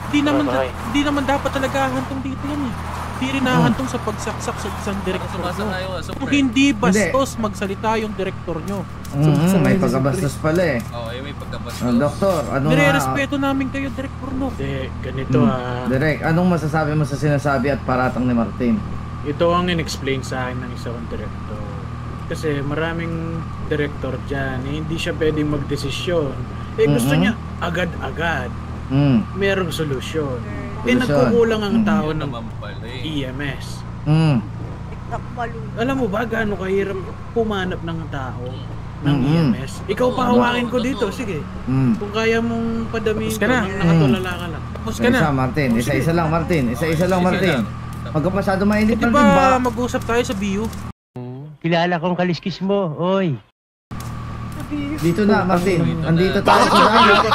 Di naman dapat talaga hantong dito yan eh. Di rin nahantong sa pagsaksak sa isang direktor nyo. Kung hindi bastos magsalita yung direktor nyo. May pagkabastos pala eh. Oo, may pagkabastos. Doktor, ano nire-respeto namin kayo, direktor no. Ganito Direk, anong masasabi mo sa sinasabi at paratang ni Martin? Ito ang in-explain sa akin ng isang direktor. Kasi maraming direktor dyan, hindi siya pwedeng magdesisyon. Gusto niya agad-agad. Merong solusyon. Nagkukulang ang tao ng EMS. Alam mo ba gaano kahirap pumanap ng tao ng EMS? Ikaw pahawakin ko dito, sige. Kung kaya mong padamihin ko, nakatulala ka lang. Tapos ka na. Martin, isa-isa lang Martin. Isa-isa lang Martin. Huwag ka masyado mainit Martin. Di ba mag-usap tayo sa BU? Kilala kong kaliskis mo, oy. Dito na Martin, andito tayo sa dagat.